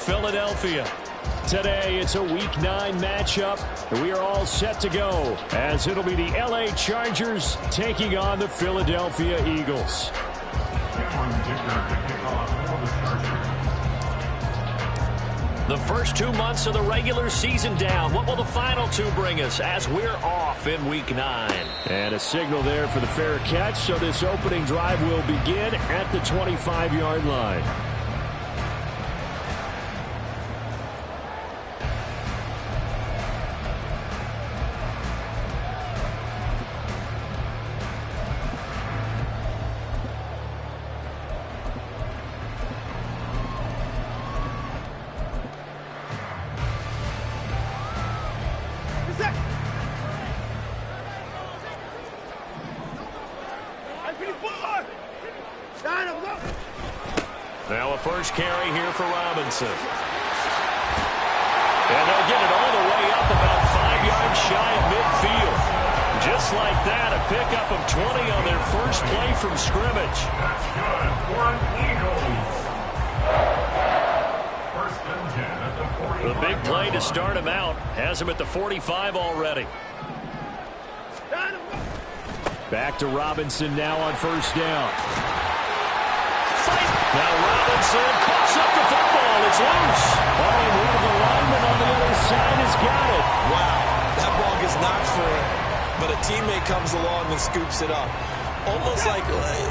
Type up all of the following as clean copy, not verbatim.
Philadelphia. Today, it's a Week 9 matchup. We are all set to go as it'll be the LA Chargers taking on the Philadelphia Eagles. The first 2 months of the regular season down. What will the final two bring us as we're off in Week 9? And a signal there for the fair catch, so this opening drive will begin at the 25-yard line. Now a first carry here for Robinson. And they'll get it all the way up about 5 yards shy of midfield. Just like that, a pickup of 20 on their first play from scrimmage. That's good for an Eagles. First and 10 at the 45. The big play to start him out has him at the 45 already. Back to Robinson now on first down. Now Robinson pops up the football. It's loose. Oh, and one of the linemen on the other side has got it. Wow, that ball gets knocked for it, but a teammate comes along and scoops it up.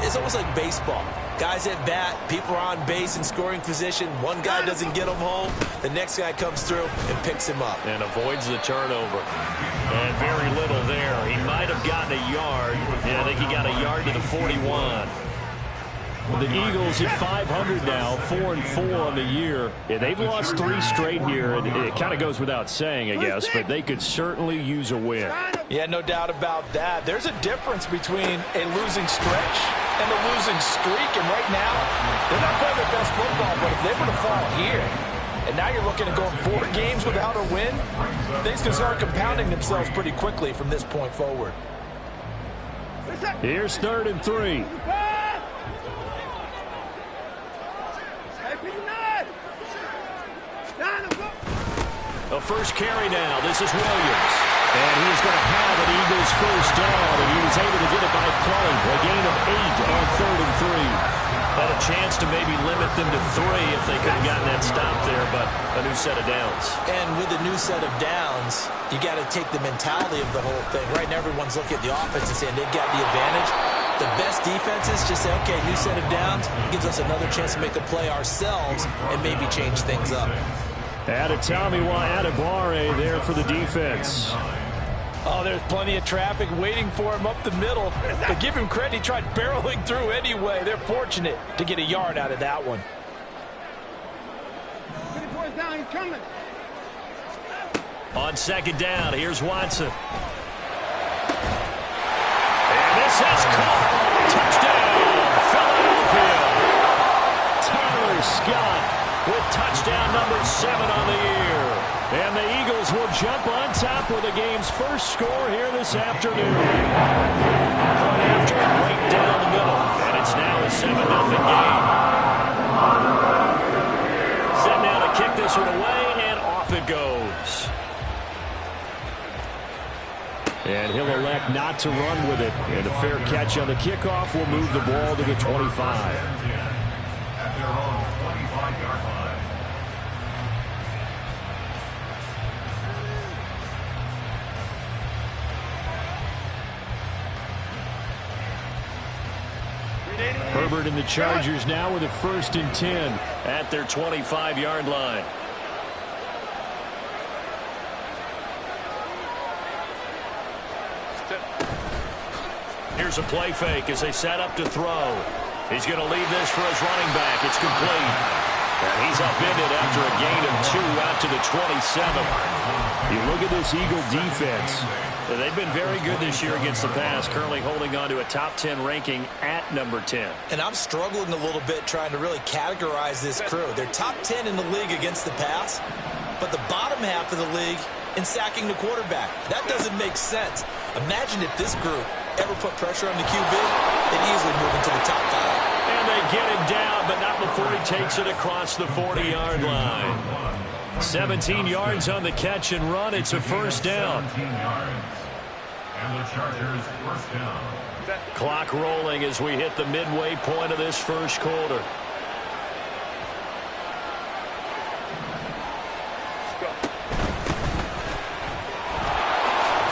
It's almost like baseball. Guys at bat, people are on base in scoring position. One guy doesn't get him home. The next guy comes through and picks him up. And avoids the turnover. And very little there. He might have gotten a yard. Yeah, I think he got a yard to the 41. The Eagles at 500 now, 4-4 on the year. Yeah, they've lost 3 straight here, and it kind of goes without saying, I guess, but they could certainly use a win. Yeah, no doubt about that. There's a difference between a losing stretch and a losing streak, and right now, they're not playing their best football, but if they were to fall here, and now you're looking at going 4 games without a win, things can start compounding themselves pretty quickly from this point forward. Here's 3rd and 3. A first carry now. This is Williams. And he's going to have an Eagles first down, and he was able to get it by play. A gain of 8 on 3rd and 3. Had a chance to maybe limit them to 3 if they could have gotten that stop there, but a new set of downs. And with a new set of downs, you got to take the mentality of the whole thing. Right now, everyone's looking at the offense and saying they've got the advantage. The best defenses just say, okay, new set of downs. It gives us another chance to make a play ourselves and maybe change things up. Adetomiwa Adebawore there for the defense. Oh, there's plenty of traffic waiting for him up the middle. But give him credit, he tried barreling through anyway. They're fortunate to get a yard out of that one. On 2nd down, here's Watson. And this has caught. Touchdown, Philadelphia. Tyler Scott with touchdown number 7 on the year. And the Eagles will jump on top with the game's first score here this afternoon. Right after it, right down the middle. And it's now a 7-0 game. Set now to kick this one away, and off it goes. And he'll elect not to run with it. And a fair catch on the kickoff will move the ball to the 25. Herbert and the Chargers now with a 1st and 10 at their 25-yard line. Here's a play fake as they set up to throw. He's going to leave this for his running back. It's complete. And he's upended after a gain of 2 out to the 27. You look at this Eagle defense. They've been very good this year against the pass, currently holding on to a top 10 ranking at number 10. And I'm struggling a little bit trying to really categorize this crew. They're top 10 in the league against the pass, but the bottom half of the league in sacking the quarterback. That doesn't make sense. Imagine if this group ever put pressure on the QB, they'd easily move into the top 5. And they get him down, but not before he takes it across the 40-yard line. 17 yards on the catch and run. It's a first down. 17 yards. And the Chargers first down. Clock rolling as we hit the midway point of this first quarter.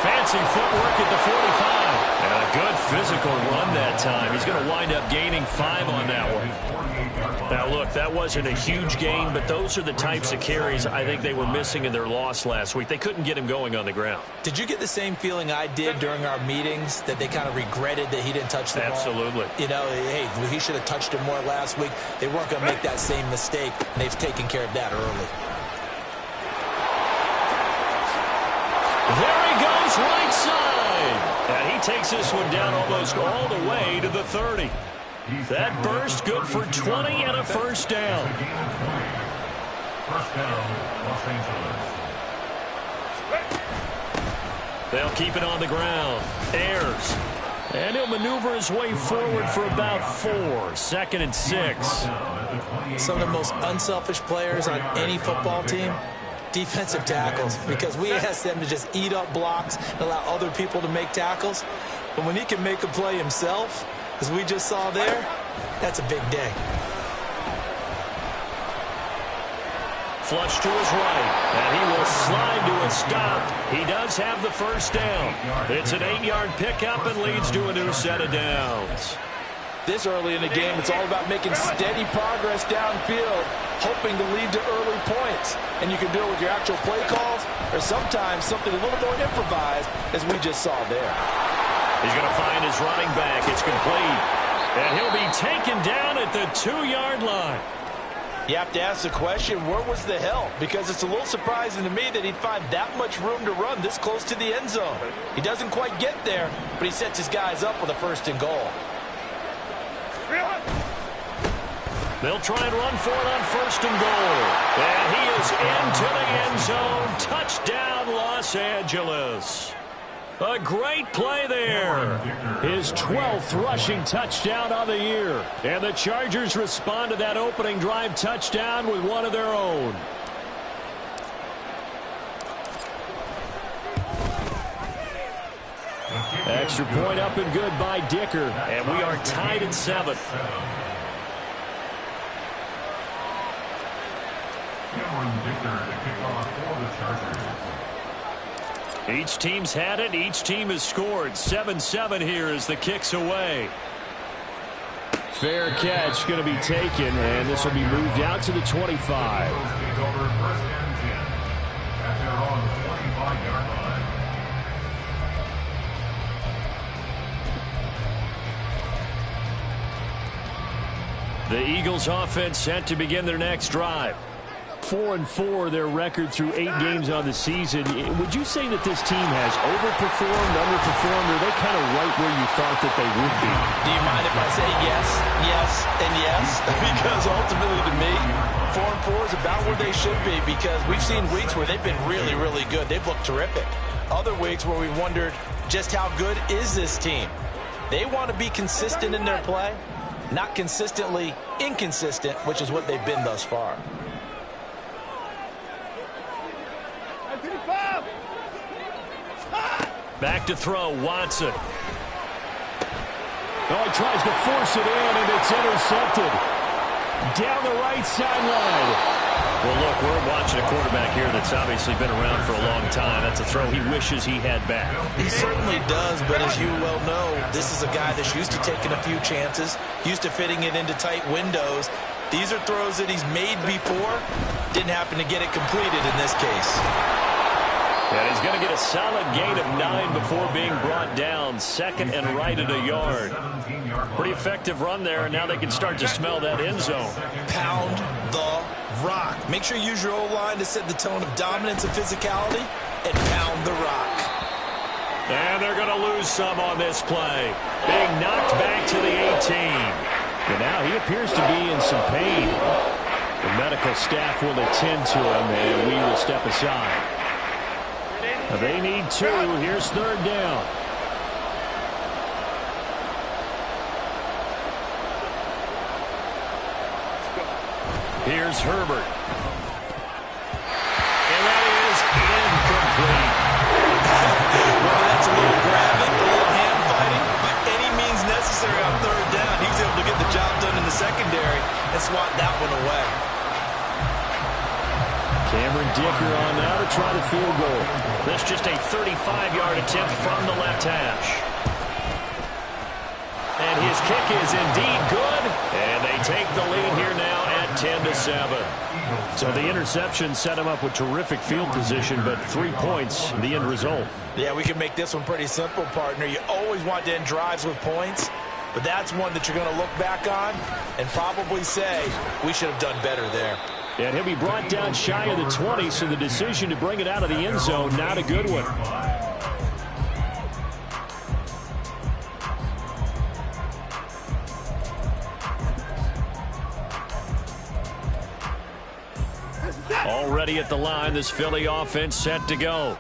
Fancy footwork at the 45. And a good physical run that time. He's going to wind up gaining 5 on that one. Now, look, that wasn't a huge gain, but those are the types of carries I think they were missing in their loss last week. They couldn't get him going on the ground. Did you get the same feeling I did during our meetings, that they kind of regretted that he didn't touch the ball? Absolutely. You know, hey, he should have touched it more last week. They weren't going to make that same mistake, and they've taken care of that early. There he goes, right side. And he takes this one down almost all the way to the 30. That burst good for 20 and a first down. First down, Los Angeles. They'll keep it on the ground. Ayers. And he'll maneuver his way forward for about 4. 2nd and 6. Some of the most unselfish players on any football team, defensive tackles, because we ask them to just eat up blocks and allow other people to make tackles. But when he can make a play himself, as we just saw there, that's a big day. Flush to his right, and he will slide to a stop. He does have the first down. It's an 8-yard pickup and leads to a new set of downs. This early in the game, it's all about making steady progress downfield, hoping to lead to early points. And you can do it with your actual play calls, or sometimes something a little more improvised, as we just saw there. He's going to find his running back. It's complete. And he'll be taken down at the 2-yard line. You have to ask the question, where was the help? Because it's a little surprising to me that he'd find that much room to run this close to the end zone. He doesn't quite get there, but he sets his guys up with a 1st and goal. They'll try and run for it on 1st and goal. And he is into the end zone. Touchdown, Los Angeles. A great play there. His 12th rushing touchdown of the year. And the Chargers respond to that opening drive touchdown with one of their own. Extra point up and good by Dicker. And we are tied at 7. Cameron Dicker to kick off for the Chargers. Each team's had it. Each team has scored. 7-7 here as the kick's away. Fair catch going to be taken, and this will be moved out to the 25. Take over 1st and 10 at their own 25-yard line. The Eagles offense set to begin their next drive. 4-4 their record through 8 games on the season. Would you say that this team has overperformed, underperformed, or are they kind of right where you thought that they would be? Do you mind if I say yes, yes, and yes? Because ultimately to me, 4-4 is about where they should be, because we've seen weeks where they've been really, really good. They've looked terrific. Other weeks where we wondered just how good is this team. They want to be consistent in their play, not consistently inconsistent, which is what they've been thus far. Back to throw, Watson. Oh, he tries to force it in, and it's intercepted. Down the right sideline. Well, look, we're watching a quarterback here that's obviously been around for a long time. That's a throw he wishes he had back. He certainly does, but as you well know, this is a guy that's used to taking a few chances, used to fitting it into tight windows. These are throws that he's made before. Didn't happen to get it completed in this case. And he's going to get a solid gain of 9 before being brought down. 2nd and right at a yard. Pretty effective run there, and now they can start to smell that end zone. Pound the rock. Make sure you use your O-line to set the tone of dominance and physicality, and pound the rock. And they're going to lose some on this play. Being knocked back to the 18. And now he appears to be in some pain. The medical staff will attend to him, and we will step aside. They need 2. Here's 3rd down. Here's Herbert. And that is incomplete. Well, that's a little grabbing, a little hand fighting, but any means necessary on third down. He was able to get the job done in the secondary and swat that one away. Cameron Dicker on now to try the field goal. That's just a 35-yard attempt from the left hash. And his kick is indeed good. And they take the lead here now at 10-7. So the interception set him up with terrific field position, but 3 points, the end result. Yeah, we can make this one pretty simple, partner. You always want to end drives with points, but that's one that you're going to look back on and probably say, we should have done better there. And he'll be brought down shy of the 20, so the decision to bring it out of the end zone, not a good one. Already at the line, this Philly offense set to go.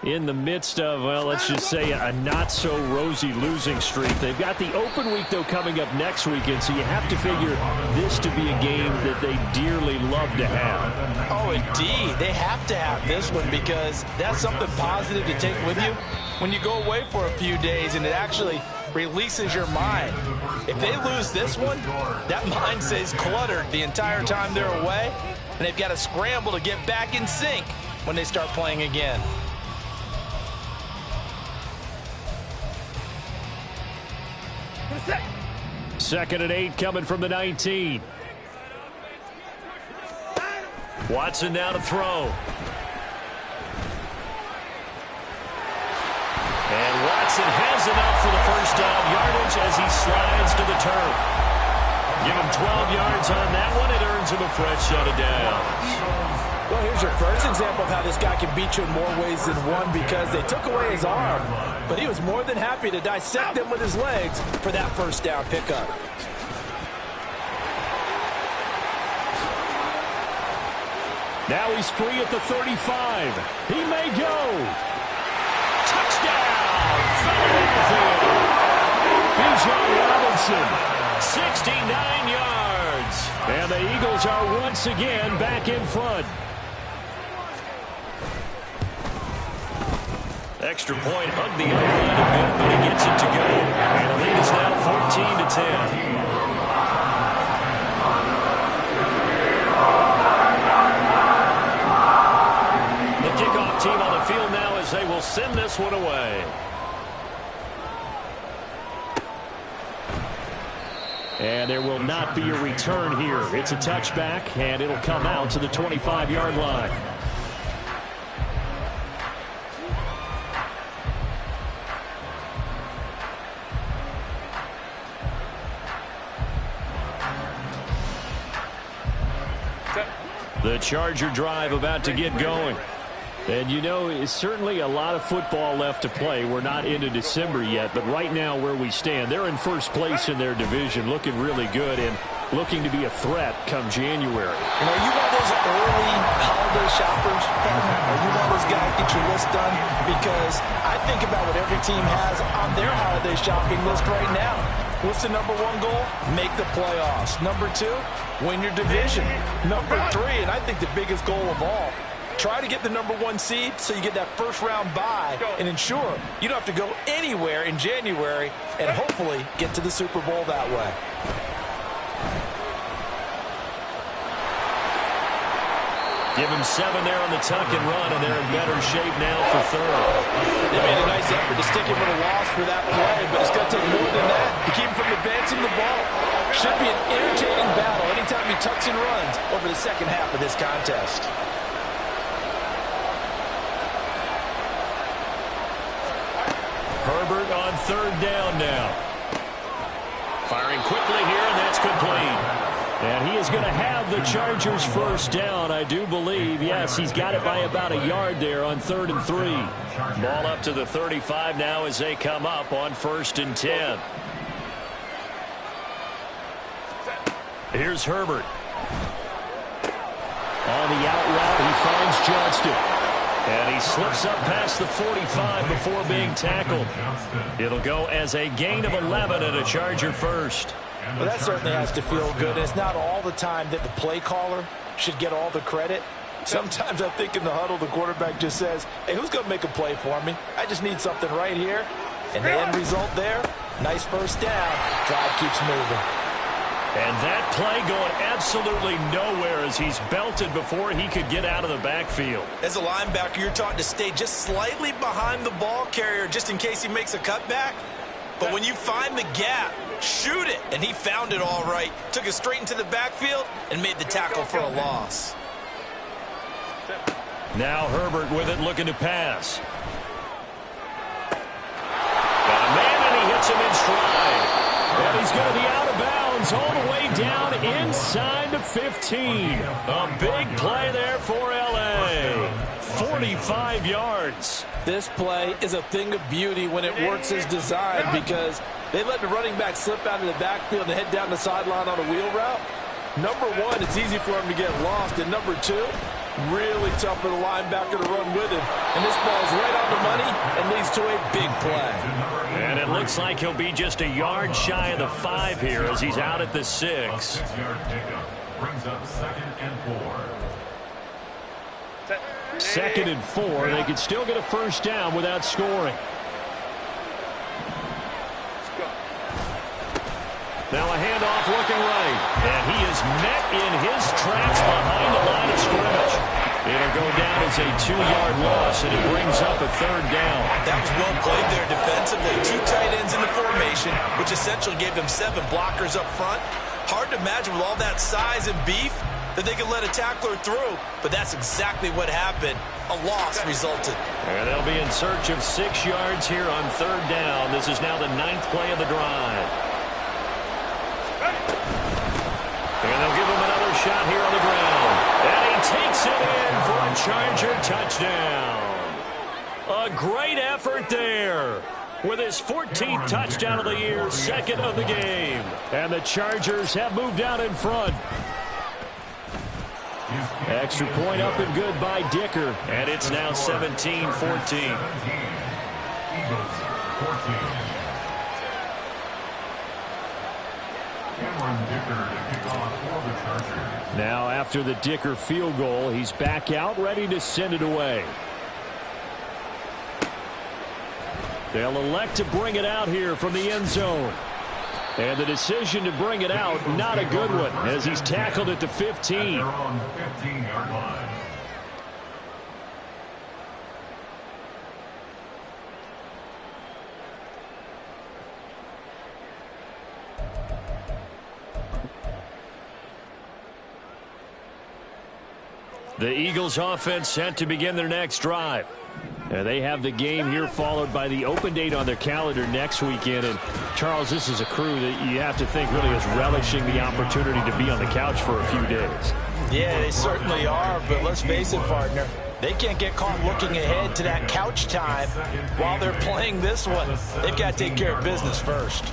In the midst of, well, let's just say a not-so-rosy losing streak. They've got the open week, though, coming up next weekend, so you have to figure this to be a game that they dearly love to have. Oh, indeed. They have to have this one because that's something positive to take with you when you go away for a few days, and it actually releases your mind. If they lose this one, that mind stays cluttered the entire time they're away, and they've got to scramble to get back in sync when they start playing again. Second and 8 coming from the 19. Watson now to throw. And Watson has enough for the first down yardage as he slides to the turf. Give him 12 yards on that one. It earns him a fresh set of downs. Well, here's your first example of how this guy can beat you in more ways than one because they took away his arm, but he was more than happy to dissect them with his legs for that first down pickup. Now he's free at the 35. He may go. Touchdown, Philadelphia. Bijan Robinson, 69 yards. And the Eagles are once again back in front. Extra point, hugged the underline a bit, but he gets it to go. And the lead is now 14-10. The kickoff team on the field now as they will send this one away. And there will not be a return here. It's a touchback, and it'll come out to the 25-yard line. The Charger drive about to get going. And, you know, it's certainly a lot of football left to play. We're not into December yet, but right now where we stand, they're in first place in their division, looking really good and looking to be a threat come January. You know, you one of those early holiday shoppers, are you one of those guys get your list done? Because I think about what every team has on their holiday shopping list right now. What's the number one goal? Make the playoffs. Number two, win your division. Number three, and I think the biggest goal of all, try to get the number one seed so you get that first round bye and ensure you don't have to go anywhere in January and hopefully get to the Super Bowl that way. Give him 7 there on the tuck and run, and they're in better shape now for third. They made a nice effort to stick him with a loss for that play, but it's going to take more than that to keep him from advancing the ball. Should be an entertaining battle anytime he tucks and runs over the second half of this contest. Herbert on third down now. Firing quickly here, and that's complete. And he is going to have the Chargers first down, I do believe. Yes, he's got it by about a yard there on 3rd and 3. Ball up to the 35 now as they come up on 1st and 10. Here's Herbert. On the out route, he finds Johnston. And he slips up past the 45 before being tackled. It'll go as a gain of 11 and a Charger first. Well, that certainly has to feel good. It's not all the time that the play caller should get all the credit. Sometimes I think in the huddle, the quarterback just says, hey, who's going to make a play for me? I just need something right here. And the end result there, nice first down. Drive keeps moving. And that play going absolutely nowhere as he's belted before he could get out of the backfield. As a linebacker, you're taught to stay just slightly behind the ball carrier just in case he makes a cutback. But when you find the gap, shoot it. And he found it all right. Took it straight into the backfield and made the tackle for a loss. Now Herbert with it, looking to pass. Got a man, and he hits him in stride. And he's going to be out of bounds all the way down inside the 15. A big play there for L.A. 45 yards. This play is a thing of beauty when it works as designed because they let the running back slip out of the backfield and head down the sideline on a wheel route. Number one, it's easy for him to get lost. And number two, really tough for the linebacker to run with him. And this ball's right on the money and leads to a big play. And it looks like he'll be just a yard shy of the 5 here as he's out at the 6. 6-yard pickup brings up 2nd and 4. 2nd and 4. They could still get a first down without scoring. Now a handoff looking right. And he is met in his tracks behind the line of scrimmage. It'll go down as a 2-yard loss, and it brings up a 3rd down. That was well played there defensively. 2 tight ends in the formation, which essentially gave them 7 blockers up front. Hard to imagine with all that size and beef that they could let a tackler through, but that's exactly what happened. A loss resulted. And they'll be in search of 6 yards here on 3rd down. This is now the 9th play of the drive. And they'll give him another shot here on the ground. And he takes it in for a Charger touchdown. A great effort there. With his 14th touchdown of the year, 2nd of the game. And the Chargers have moved out in front. Extra point up and good by Dicker. And it's now 17-14. Eagles 14. Now after the Dicker field goal, he's back out ready to send it away. They'll elect to bring it out here from the end zone. And the decision to bring it out, not a good one, as he's tackled at the 15. They're on the 15-yard line. The Eagles offense set to begin their next drive. They have the game here followed by the open date on their calendar next weekend. And Charles, this is a crew that you have to think really is relishing the opportunity to be on the couch for a few days. Yeah, they certainly are, but let's face it, partner. They can't get caught looking ahead to that couch time while they're playing this one. They've got to take care of business first.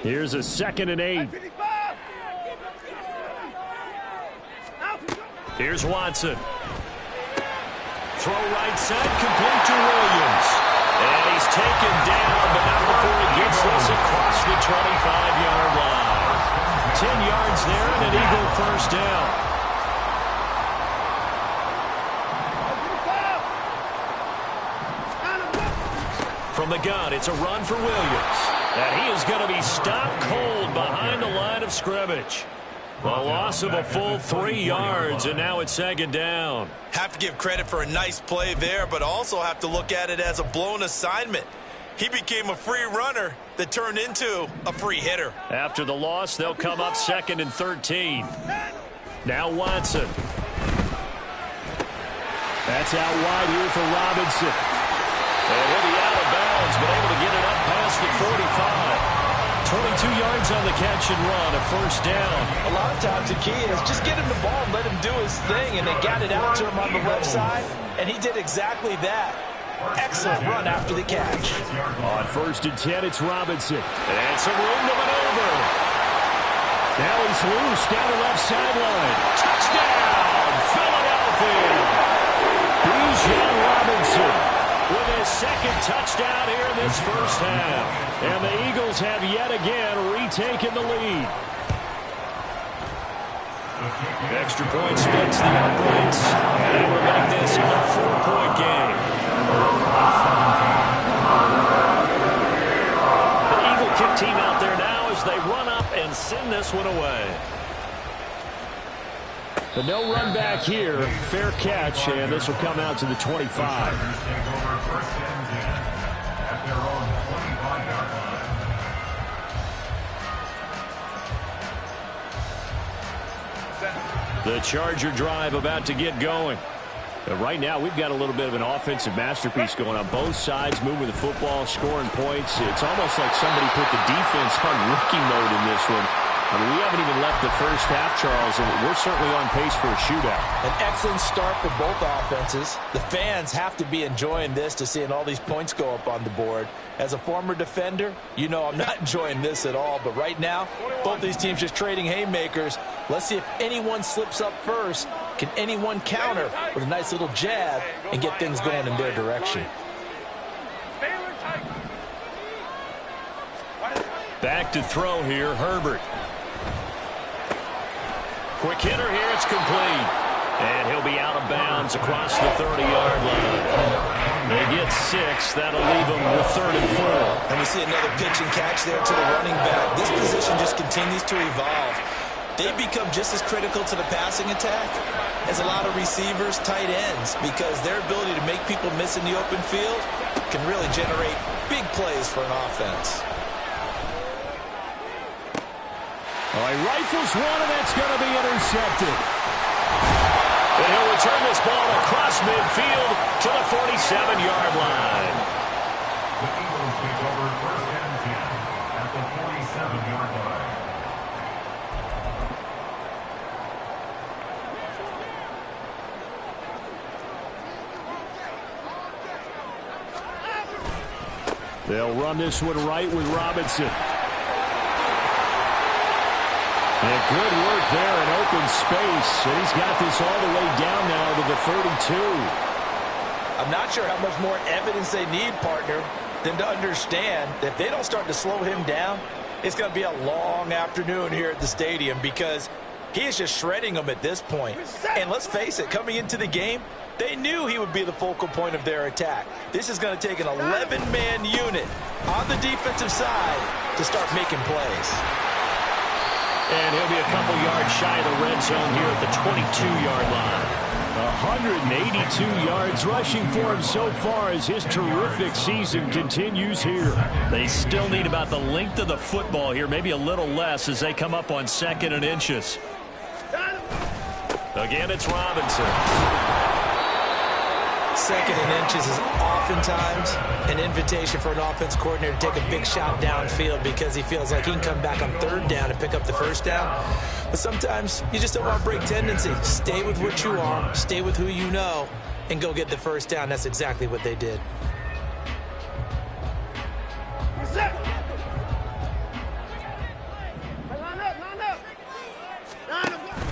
Here's a 2nd and 8. Here's Watson. Throw right side, complete to Williams. And he's taken down, but not before he gets this across the 25-yard line. 10 yards there and an Eagle first down. From the gun, it's a run for Williams. And he is going to be stopped cold behind the line of scrimmage. A loss of a full 3 yards, and now it's 2nd down. Have to give credit for a nice play there, but also have to look at it as a blown assignment. He became a free runner that turned into a free hitter. After the loss, they'll come up 2nd and 13. Now Watson. That's out wide here for Robinson. And he'll be out of bounds, but able to get it up past the 45. 22 yards on the catch and run, a first down. A lot of times the key is just get him the ball and let him do his thing, and they got it out to him on the left side, and he did exactly that. Excellent run after the catch. On 1st and 10, it's Robinson. And some room to maneuver. Now he's loose down the left sideline. Touchdown, Philadelphia. Bijan Robinson with his second touchdown here in this first half. And the Eagles have yet again retaken the lead. Extra point splits the uprights. And we'll make this a 4-point game. The Eagle kick team out there now as they run up and send this one away. The no run back here. Fair catch, and this will come out to the 25. The Charger drive about to get going. But right now, we've got a little bit of an offensive masterpiece going on. Both sides moving the football, scoring points. It's almost like somebody put the defense on rookie mode in this one. I mean, we haven't even left the first half, Charles, and we're certainly on pace for a shootout. An excellent start for both offenses. The fans have to be enjoying this to seeing all these points go up on the board. As a former defender, you know I'm not enjoying this at all. But right now, both these teams just trading haymakers. Let's see if anyone slips up first. Can anyone counter with a nice little jab and get things going in their direction? Back to throw here, Herbert. Quick hitter here, it's complete. And he'll be out of bounds across the 30-yard line. They get 6. That'll leave them with 3rd and 4. And we see another pitch and catch there to the running back. This position just continues to evolve. They become just as critical to the passing attack as a lot of receivers, tight ends, because their ability to make people miss in the open field can really generate big plays for an offense. All right, rifles one, and that's going to be intercepted. And he'll return this ball across midfield to the 47-yard line. The Eagles take over 1st and 10 at the 47-yard line. They'll run this one right with Robinson. And good work there in open space. And he's got this all the way down now to the 32. I'm not sure how much more evidence they need, partner, than to understand that if they don't start to slow him down, it's going to be a long afternoon here at the stadium because he is just shredding them at this point. And let's face it, coming into the game, they knew he would be the focal point of their attack. This is going to take an 11-man unit on the defensive side to start making plays. And he'll be a couple yards shy of the red zone here at the 22-yard line. 182 yards rushing for him so far as his terrific season continues here. They still need about the length of the football here, maybe a little less as they come up on 2nd and inches. Again, it's Robinson. 2nd and inches is oftentimes an invitation for an offense coordinator to take a big shot downfield because he feels like he can come back on 3rd down and pick up the 1st down. But sometimes you just don't want to break tendency. Stay with what you are, stay with who you know, and go get the 1st down. That's exactly what they did.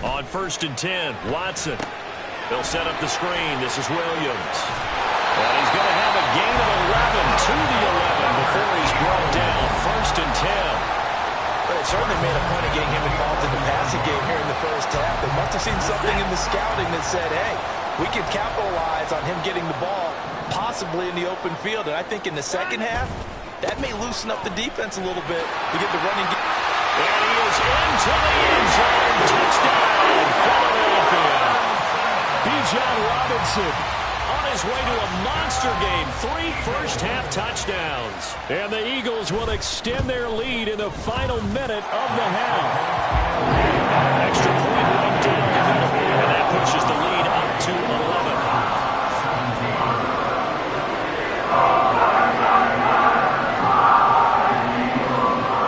On 1st and 10, Watson. They'll set up the screen. This is Williams. And he's going to have a gain of 11 to the 11 before he's brought down. 1st and 10. Well, it certainly made a point of getting him involved in the passing game here in the first half. They must have seen something in the scouting that said, hey, we can capitalize on him getting the ball possibly in the open field. And I think in the second half, that may loosen up the defense a little bit to get the running game. And he is into the end zone. Touchdown, Philadelphia. Bijan Robinson on his way to a monster game. 3 first-half touchdowns. And the Eagles will extend their lead in the final minute of the half. Extra point right down the middle. And that pushes the lead up to 11.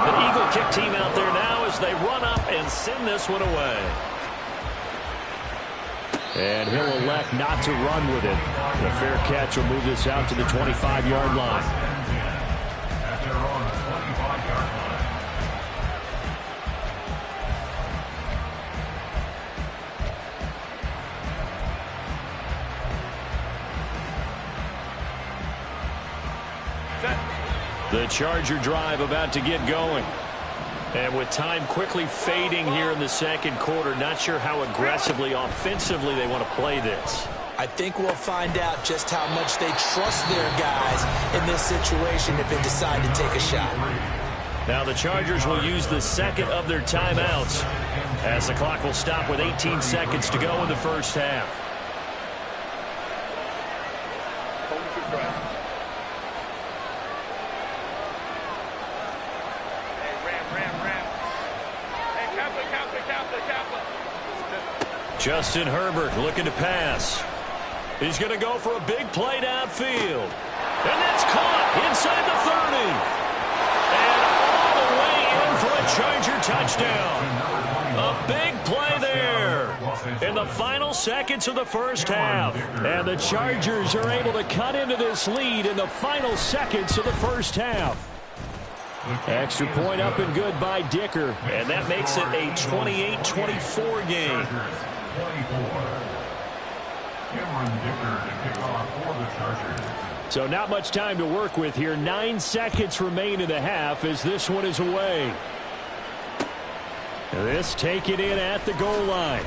The Eagle kick team out there now as they run up and send this one away. And he'll elect not to run with it. The fair catch will move this out to the 25-yard line. The Charger drive about to get going. And with time quickly fading here in the second quarter, not sure how aggressively, offensively they want to play this. I think we'll find out just how much they trust their guys in this situation if they decide to take a shot. Now the Chargers will use the second of their timeouts as the clock will stop with 18 seconds to go in the first half. Justin Herbert looking to pass. He's going to go for a big play downfield. And that's caught inside the 30. And all the way in for a Charger touchdown. A big play there in the final seconds of the first half. And the Chargers are able to cut into this lead in the final seconds of the first half. Extra point up and good by Dicker. And that makes it a 28-24 game. So not much time to work with here. 9 seconds remain in the half as this one is away. This taken in at the goal line.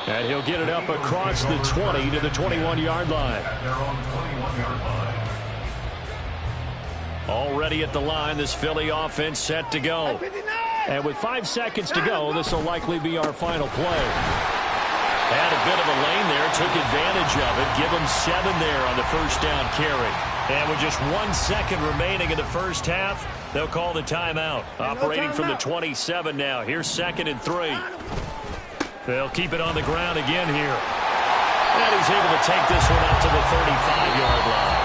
And he'll get it up across the 20 to the 21-yard line. Already at the line, this Philly offense set to go. And with 5 seconds to go, this will likely be our final play. Had a bit of a lane there, took advantage of it. Give him 7 there on the first down carry. And with just 1 second remaining in the first half, they'll call the timeout. Operating from the 27 now. Here's 2nd and 3. They'll keep it on the ground again here. And he's able to take this one up to the 35-yard line.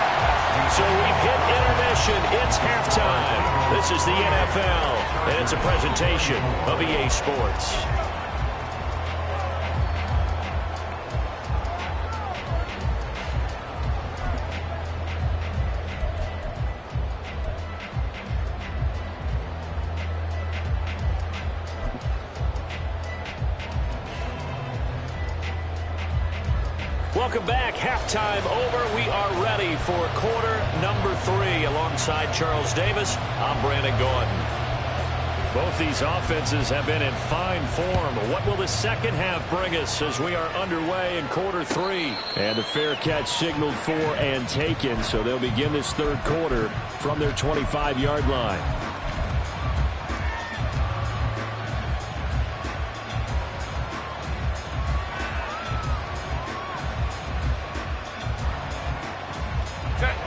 So we've hit intermission. It's halftime. This is the NFL, and it's a presentation of EA Sports. Welcome back. Halftime over. We are ready for quarter number 3. Alongside Charles Davis, I'm Brandon Gordon. Both these offenses have been in fine form. What will the second half bring us as we are underway in quarter 3? And a fair catch signaled for and taken, so they'll begin this third quarter from their 25-yard line.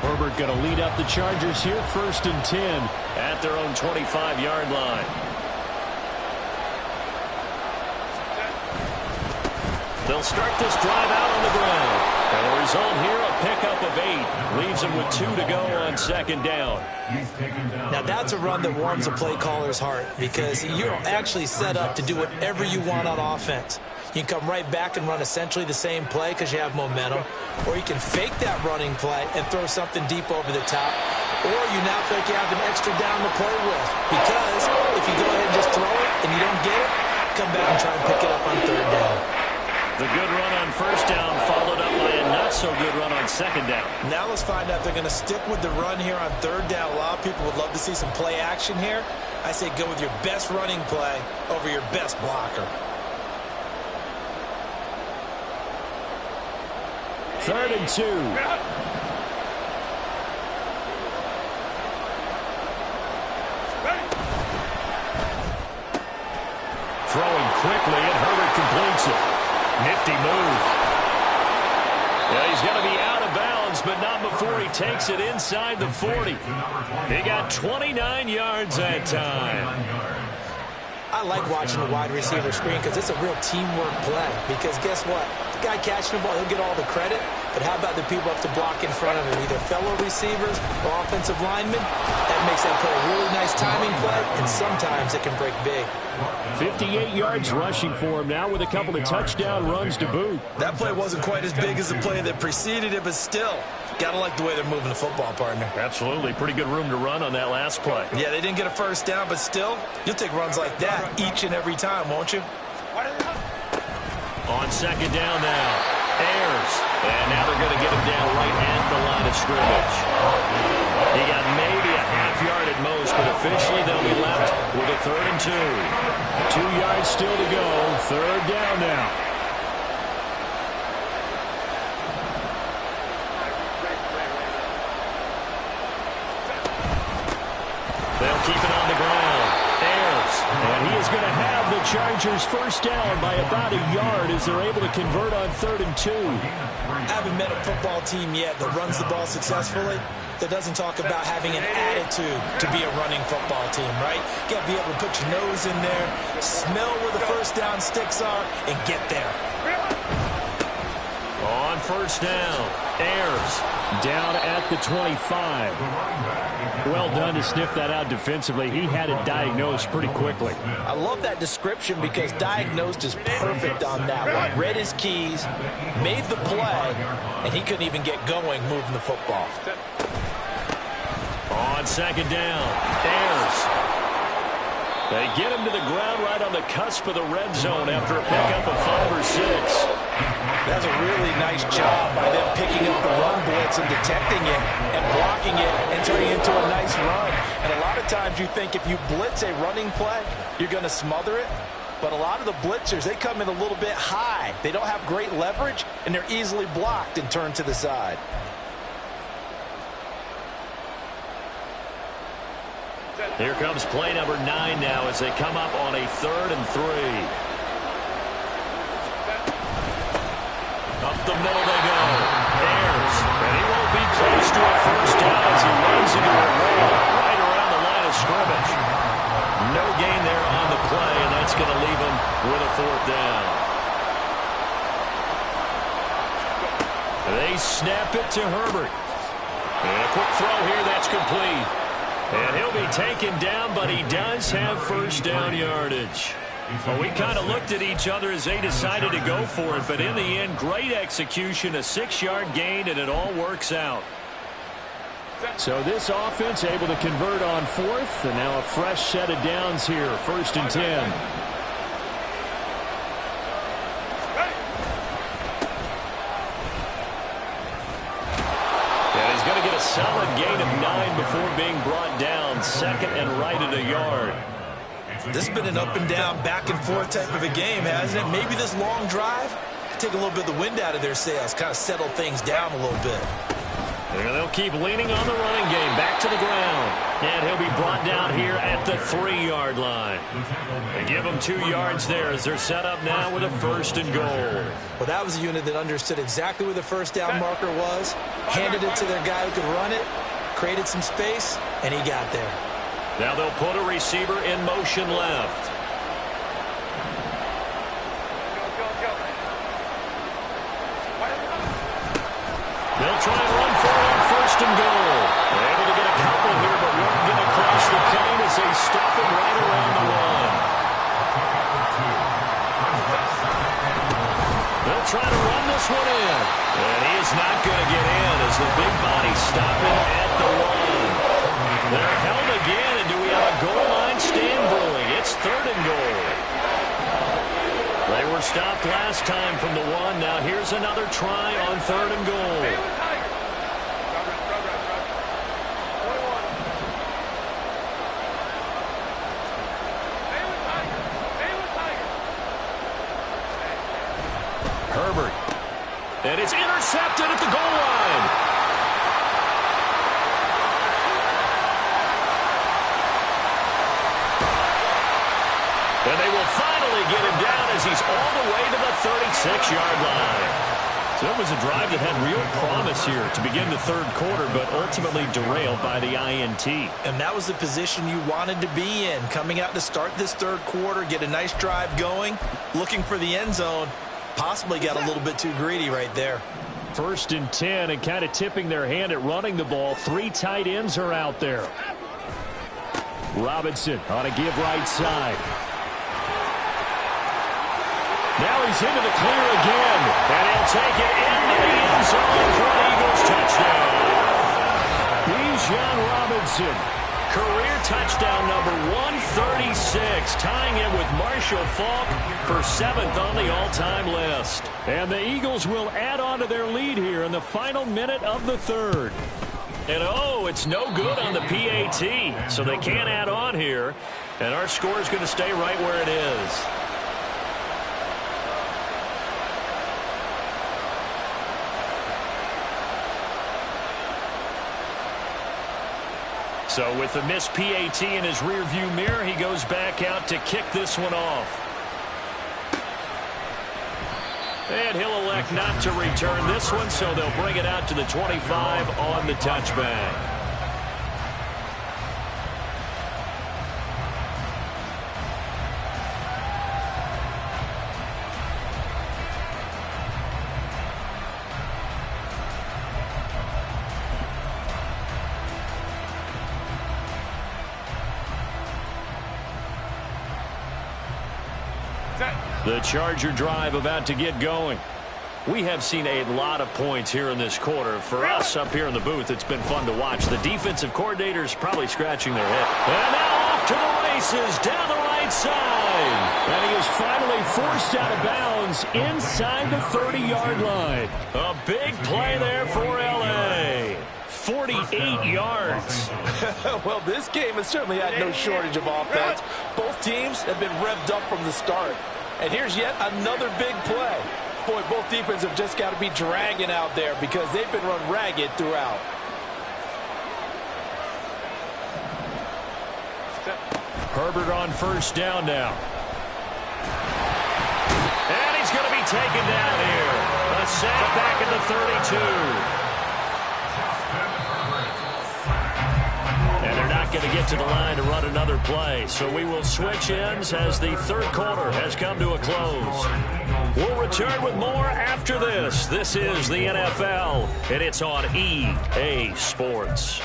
Herbert going to lead up the Chargers here, 1st and 10 at their own 25-yard line. They'll start this drive out on the ground. And the result here, a pickup of 8. Leaves them with 2 to go on 2nd down. Now that's a run that warms a play caller's heart because you're actually set up to do whatever you want on offense. You can come right back and run essentially the same play because you have momentum. Or you can fake that running play and throw something deep over the top. Or you now feel like you have an extra down to play with. Because if you go ahead and just throw it and you don't get it, come back and try and pick it up on 3rd down. The good run on 1st down followed up by a not-so-good run on 2nd down. Now let's find out if they're going to stick with the run here on 3rd down. A lot of people would love to see some play action here. I say go with your best running play over your best blocker. 3rd and 2. Throwing quickly, and Herbert completes it. Nifty move. Yeah, he's going to be out of bounds, but not before he takes it inside the 40. He got 29 yards that time. I like watching the wide receiver screen because it's a real teamwork play. Because guess what? The guy catching the ball, he'll get all the credit. But how about the people up to block in front of him, either fellow receivers or offensive linemen? That makes that play a really nice timing play, and sometimes it can break big. 58 yards rushing for him now with a couple of touchdown runs to boot. That play wasn't quite as big as the play that preceded it, but still, gotta like the way they're moving the football, partner. Absolutely. Pretty good room to run on that last play. Yeah, they didn't get a 1st down, but still, you'll take runs like that each and every time, won't you? On 2nd down now. Ayers. And now they're going to get him down right at the line of scrimmage. He got maybe a half yard at most, but officially they'll be left with a 3rd and 2. 2 yards still to go. 3rd down now. They'll keep it on the ground. Ayers. And he is going to have the Chargers first down by about a yard as they're able to convert on 3rd and 2. I haven't met a football team yet that runs the ball successfully that doesn't talk about having an attitude to be a running football team, right? You got to be able to put your nose in there, smell where the first down sticks are, and get there. On 1st down, Ayers Down at the 25. Well done to sniff that out defensively. He had it diagnosed pretty quickly. I love that description because diagnosed is perfect on that one. Read his keys, made the play, and he couldn't even get going moving the football. On 2nd down, Ayers. They get him to the ground right on the cusp of the red zone after a pickup of 5 or 6. That's a really nice job by them picking up the run blitz and detecting it and blocking it and turning it into a nice run. And a lot of times you think if you blitz a running play, you're going to smother it. But a lot of the blitzers, they come in a little bit high. They don't have great leverage, and they're easily blocked and turned to the side. Here comes play number 9 now as they come up on a 3rd and 3. Up the middle they go. Ayers. And he won't be close to a first down as he runs into a wall right around the line of scrimmage. No gain there on the play, and that's going to leave him with a 4th down. They snap it to Herbert. And a quick throw here that's complete. And he'll be taken down, but he does have first down yardage. Well, we kind of looked at each other as they decided to go for it, but in the end, great execution, a 6-yard gain, and it all works out. So this offense able to convert on 4th, and now a fresh set of downs here, 1st and 10. Solid gain of 9 before being brought down. 2nd and right at a yard. This has been an up and down, back and forth type of a game, hasn't it? Maybe this long drive take a little bit of the wind out of their sails, kind of settle things down a little bit. And they'll keep leaning on the running game. Back to the ground. And he'll be brought down here at the 3-yard line. They give him 2 yards there as they're set up now with a 1st and goal. Well, that was a unit that understood exactly where the first down marker was, handed it to their guy who could run it, created some space, and he got there. Now they'll put a receiver in motion left. They'll try and run for it on 1st and goal. They're able to get a couple here, but won't get across the plane as they stop him right around the 1. They'll try to run this one in. And he is not going to get in as the big body stop him at the 1. They're held again, and do we have a goal line stand brewing? It's 3rd and goal. They were stopped last time from the 1. Now here's another try on 3rd and goal. Herbert. And it's intercepted at the goal line. And they will finally get him down as he's all the way to the 36-yard line. So it was a drive that had real promise here to begin the 3rd quarter, but ultimately derailed by the INT. And that was the position you wanted to be in, coming out to start this 3rd quarter, get a nice drive going, looking for the end zone. Possibly got a little bit too greedy right there. 1st and 10, and kind of tipping their hand at running the ball. 3 tight ends are out there. Robinson on a give right side. Now he's into the clear again, and he'll take it into the end zone for an Eagles touchdown. Bijan Robinson, career touchdown number 136, tying it with Marshall Faulk for 7th on the all-time list. And the Eagles will add on to their lead here in the final minute of the 3rd. And oh, it's no good on the PAT, so they can't add on here. And our score is going to stay right where it is. So with the missed PAT in his rearview mirror, he goes back out to kick this one off. And he'll elect not to return this one, so they'll bring it out to the 25 on the touchback. The Charger drive about to get going. We have seen a lot of points here in this quarter. For us up here in the booth, it's been fun to watch. The defensive coordinator's probably scratching their head. And now off to the races down the right side. And he is finally forced out of bounds inside the 30-yard line. A big play there for L.A. 48 yards. Well, this game has certainly had no shortage of offense. Both teams have been revved up from the start. And here's yet another big play. Boy, both defenses have just got to be dragging out there because they've been run ragged throughout. Herbert on first down now. And he's going to be taken down here. A sack back at the 32. And they're not going to get to the line to run another play. So we will switch ends as the third quarter has come to a close. We'll return with more after this. This is the NFL, and it's on EA Sports.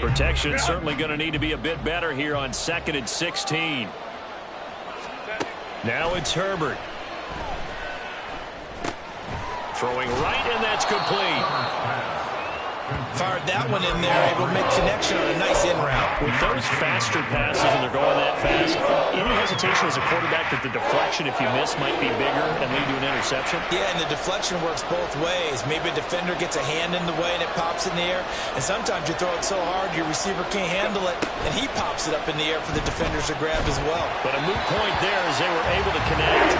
Protection's certainly going to need to be a bit better here on 2nd and 16. Now it's Herbert. Throwing right, and that's complete. Fired that one in there, able to make connection on a nice in route. With those faster passes and they're going that fast, any hesitation as a quarterback that the deflection, if you miss, might be bigger and lead to an interception? Yeah, and the deflection works both ways. Maybe a defender gets a hand in the way and it pops in the air, and sometimes you throw it so hard your receiver can't handle it, and he pops it up in the air for the defenders to grab as well. But a moot point there as they were able to connect.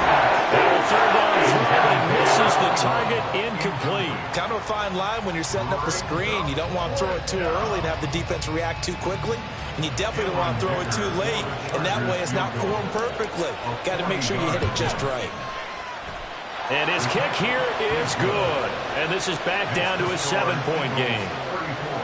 Now third down, but he misses the target, incomplete. Kind of a fine line when you're setting up the screen. You don't want to throw it too early and have the defense react too quickly, and you definitely don't want to throw it too late, and that way it's not formed perfectly. Got to make sure you hit it just right. And his kick here is good. And this is back down to a 7-point game.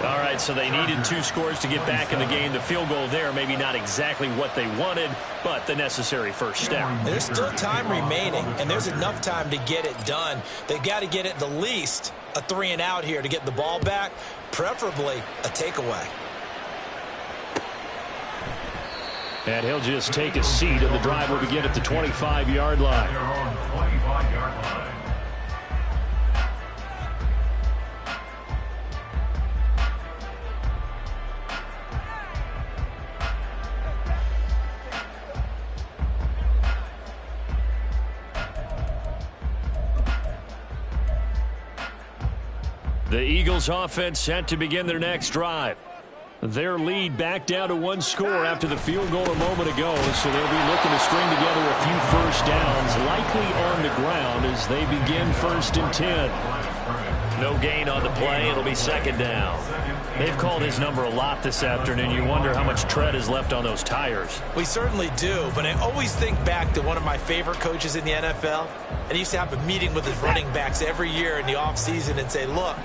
All right, so they needed 2 scores to get back in the game. The field goal there, maybe not exactly what they wanted, but the necessary first step. There's still time remaining, and there's enough time to get it done. They've got to get it the least a 3 and out here to get the ball back, preferably a takeaway. And he'll just take a seat, and the drive will begin at the 25-yard line. They're on 25-yard line. The Eagles offense set to begin their next drive. Their lead back down to 1 score after the field goal a moment ago, so they'll be looking to string together a few first downs, likely on the ground as they begin 1st and 10. No gain on the play. It'll be 2nd down. They've called his number a lot this afternoon. You wonder how much tread is left on those tires. We certainly do, but I always think back to one of my favorite coaches in the NFL, and he used to have a meeting with his running backs every year in the offseason and say, look,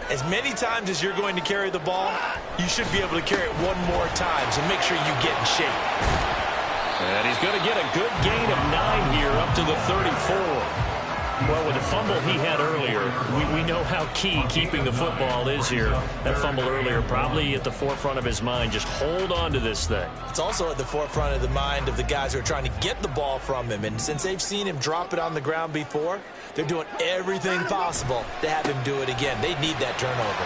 as many times as you're going to carry the ball, you should be able to carry it 1 more time, so make sure you get in shape. And he's going to get a good gain of 9 here up to the 34. Well, with the fumble he had earlier, we know how key keeping the football is here. That fumble earlier probably at the forefront of his mind. Just hold on to this thing. It's also at the forefront of the mind of the guys who are trying to get the ball from him. And since they've seen him drop it on the ground before, they're doing everything possible to have him do it again. They need that turnover.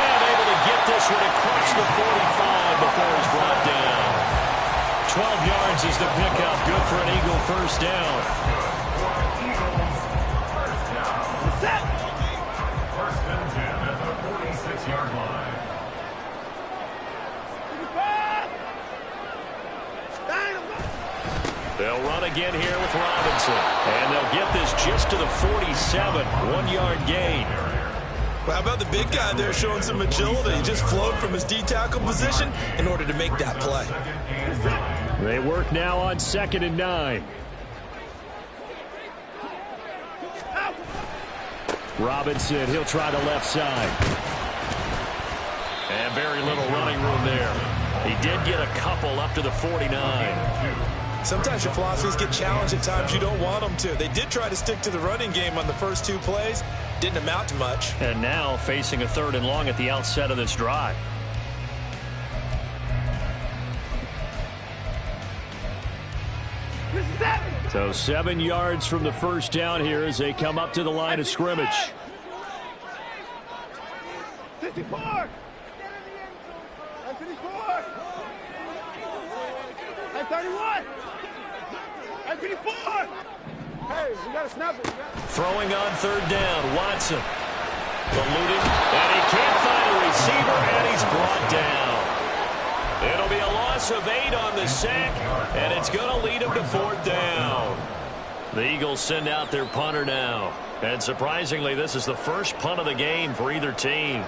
And able to get this one across the 45 before he's brought down. 12 yards is the pickup. Good for an Eagle first down. First and 10 at the 46-yard line. They'll run again here with Robinson. And they'll get this just to the 47. 1-yard gain. Well, how about the big guy there showing some agility? He just flowed from his D-tackle position in order to make that play. They work now on 2nd and 9. Robinson, he'll try the left side. And very little running room there. He did get a couple up to the 49. Sometimes your philosophies get challenged at times you don't want them to. They did try to stick to the running game on the first 2 plays. Didn't amount to much. And now facing a 3rd and long at the outset of this drive. So 7 yards from the first down here as they come up to the line of scrimmage. 54! 54! 31! 54! Hey, we got to snap it. Throwing on 3rd down, Watson. Eluding, and he can't find a receiver, and he's brought down. It'll be a loss of 8 on the sack, and it's going to lead him to 4th down. The Eagles send out their punter now. And surprisingly, this is the first punt of the game for either team.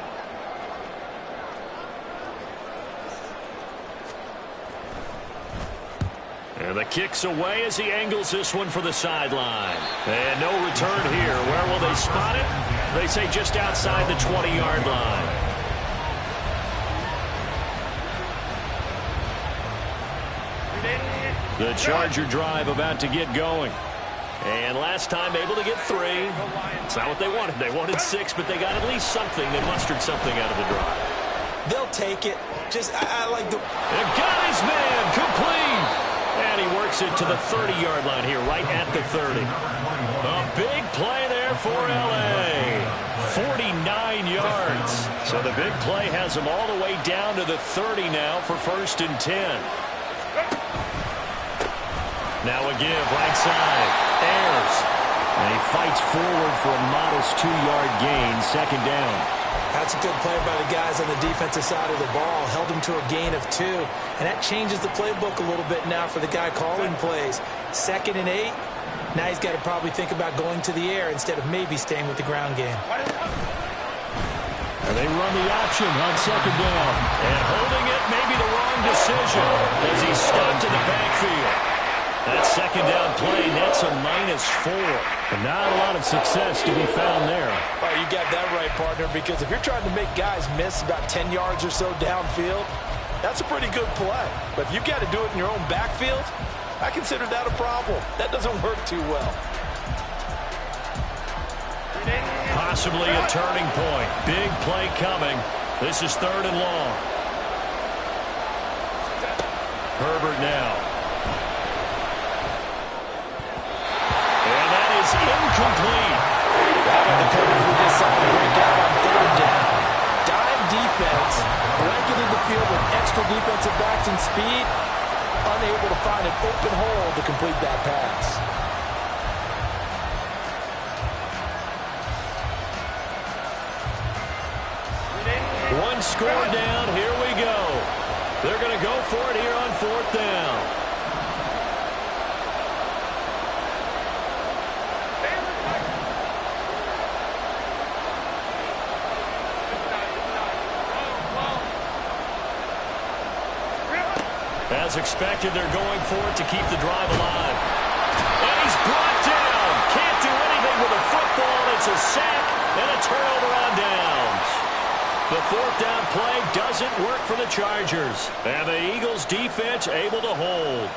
And the kick's away as he angles this one for the sideline. And no return here. Where will they spot it? They say just outside the 20-yard line. The Charger drive about to get going. And last time able to get 3. It's not what they wanted. They wanted 6, but they got at least something. They mustered something out of the drive. They'll take it. I like the... And got his man complete. And he works it to the 30-yard line here, right at the 30. A big play there for L.A. 49 yards. So the big play has him all the way down to the 30 now for 1st and 10. Now a give, right side. Ayers. And he fights forward for a modest 2-yard gain, 2nd down. That's a good play by the guys on the defensive side of the ball. Held him to a gain of 2. And that changes the playbook a little bit now for the guy calling plays. 2nd and 8. Now he's got to probably think about going to the air instead of maybe staying with the ground game. And they run the option on 2nd down. And holding it may be the wrong decision as he's stopped in the backfield. That 2nd down play nets a -4. And not a lot of success to be found there. Oh, you got that right, partner, because if you're trying to make guys miss about 10 yards or so downfield, that's a pretty good play. But if you've got to do it in your own backfield, I consider that a problem. That doesn't work too well. Possibly a turning point. Big play coming. This is 3rd and long. Herbert now. Incomplete. The Colts we just saw him break out on 3rd down. Dime defense, blanketed the field with extra defensive backs and speed, unable to find an open hole to complete that pass. One score down. Here we go. They're going to go for it here on 4th down. As expected, they're going for it to keep the drive alive. And he's brought down. Can't do anything with a football. It's a sack and a turnover on downs. The 4th down play doesn't work for the Chargers. And the Eagles defense able to hold.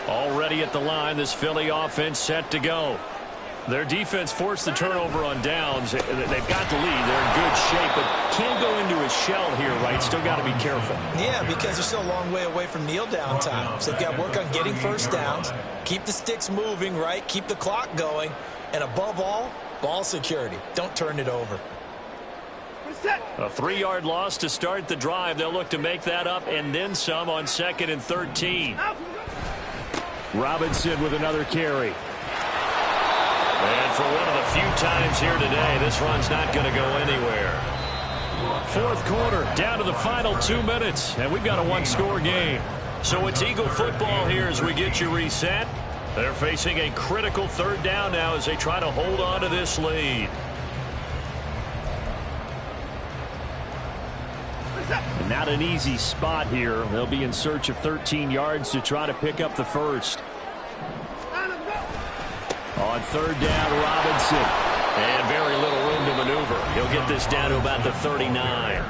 Already at the line, this Philly offense set to go. Their defense forced the turnover on downs. They've got the lead. They're in good shape, but can't go into a shell here, right? Still got to be careful. Yeah, because they're still a long way away from kneel down time. So they've got to work on getting first downs, Keep the sticks moving, right? Keep the clock going. And above all, ball security. Don't turn it over. A 3-yard loss to start the drive. They'll look to make that up and then some on 2nd and 13. Robinson with another carry. And for one of the few times here today, this run's not going to go anywhere. 4th quarter, down to the final 2 minutes, and we've got a 1-score game. So it's Eagle football here as we get you reset. They're facing a critical 3rd down now as they try to hold on to this lead. And not an easy spot here. They'll be in search of 13 yards to try to pick up the first. On 3rd down, Robinson. And very little room to maneuver. He'll get this down to about the 39.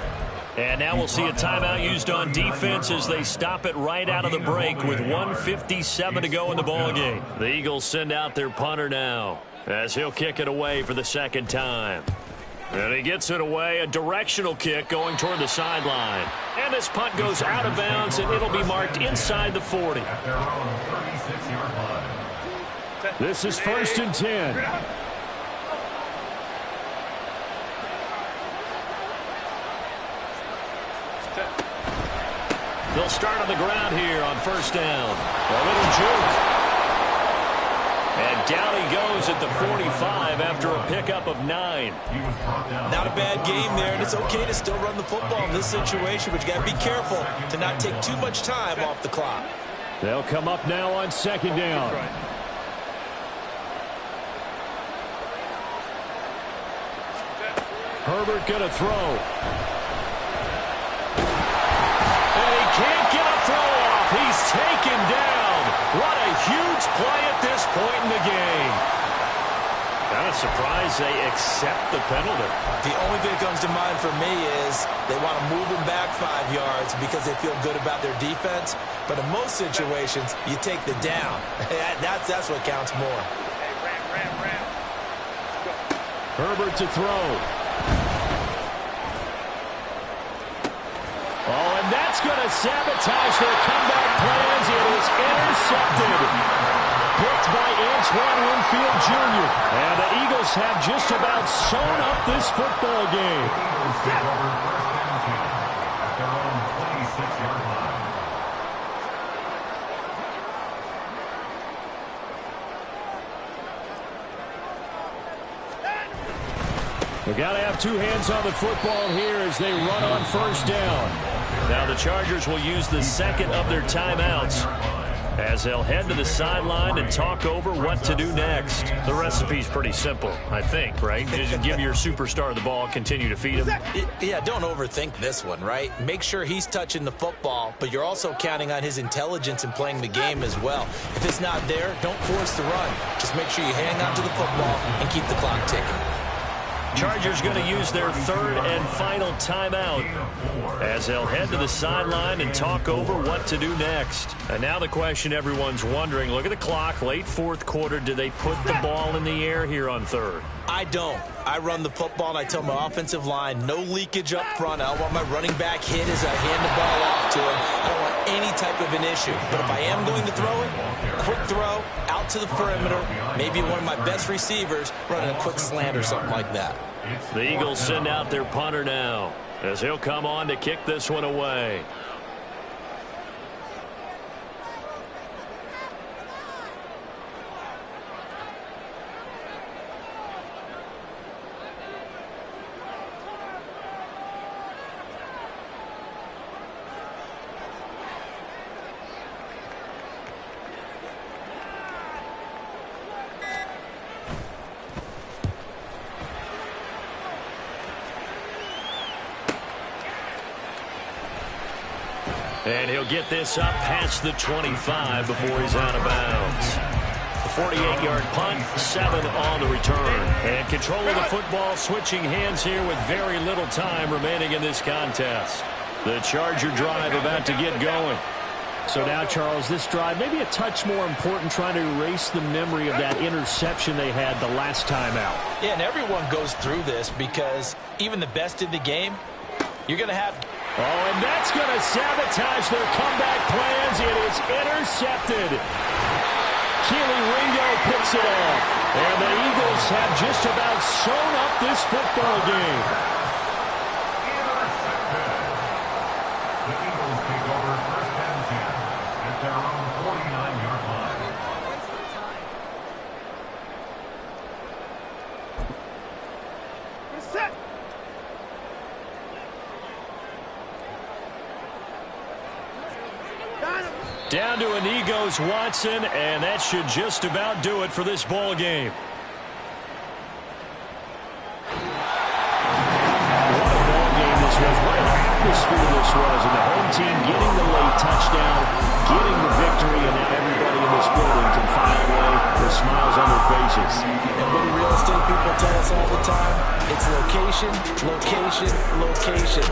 And now we'll see a timeout used on defense as they stop it right out of the break with 1:57 to go in the ballgame. The Eagles send out their punter now as he'll kick it away for the 2nd time. And he gets it away, a directional kick going toward the sideline. And this punt goes out of bounds, and it'll be marked inside the 40. At their own 36-yard line. This is 1st and 10. They'll start on the ground here on 1st down. A little juke. And down he goes at the 45 after a pickup of 9. Not a bad game there, and it's okay to still run the football in this situation, but you got to be careful to not take too much time off the clock. They'll come up now on 2nd down. Herbert going to throw. And he can't get a throw off. He's taken down. What a huge play at this point in the game. Kind of surprised they accept the penalty. The only thing that comes to mind for me is they want to move them back 5 yards because they feel good about their defense. But in most situations, you take the down. That's what counts more. Herbert to throw. Oh, and that's going to sabotage their comeback plans. It is intercepted. Picked by Antoine Winfield Jr. And the Eagles have just about sewn up this football game. Eagles take over 1st and 10 at their own 26-yard line. They've got to have 2 hands on the football here as they run on 1st down. Now the Chargers will use the 2nd of their timeouts as they'll head to the sideline and talk over what to do next. The recipe's pretty simple, I think, right? Just give your superstar the ball, continue to feed him. Yeah, don't overthink this one, right? Make sure he's touching the football, but you're also counting on his intelligence in playing the game as well. If it's not there, don't force the run. Just make sure you hang on to the football and keep the clock ticking. Chargers going to use their 3rd and final timeout as they'll head to the sideline and talk over what to do next. And now the question everyone's wondering, look at the clock, late 4th quarter, do they put the ball in the air here on 3rd? I don't. I run the football, and I tell my offensive line, no leakage up front. I don't want my running back hit as I hand the ball off to him. I don't want any type of an issue. But if I am going to throw it, quick throw, out to the perimeter, maybe one of my best receivers running a quick slant or something like that. The Eagles send out their punter now as he'll come on to kick this one away. And he'll get this up past the 25 before he's out of bounds. The 48-yard punt, 7 on the return. And control of the football, switching hands here with very little time remaining in this contest. The Charger drive about to get going. So now, Charles, this drive maybe a touch more important, trying to erase the memory of that interception they had the last time out. Yeah, and everyone goes through this because even the best in the game, you're going to have... Oh, and that's going to sabotage their comeback plans. It is intercepted. Keely Ringo picks it off. And the Eagles have just about sewn up this football game. The Eagles take over first and 10 at their own 49-yard line. Get set. Down to Inigos Watson, and that should just about do it for this ball game. What a ball game this was. What an atmosphere this was. And the home team getting the late touchdown, getting the victory, and now everybody in this building can find a way with smiles on their faces. And what do real estate people tell us all the time? It's location, location, location.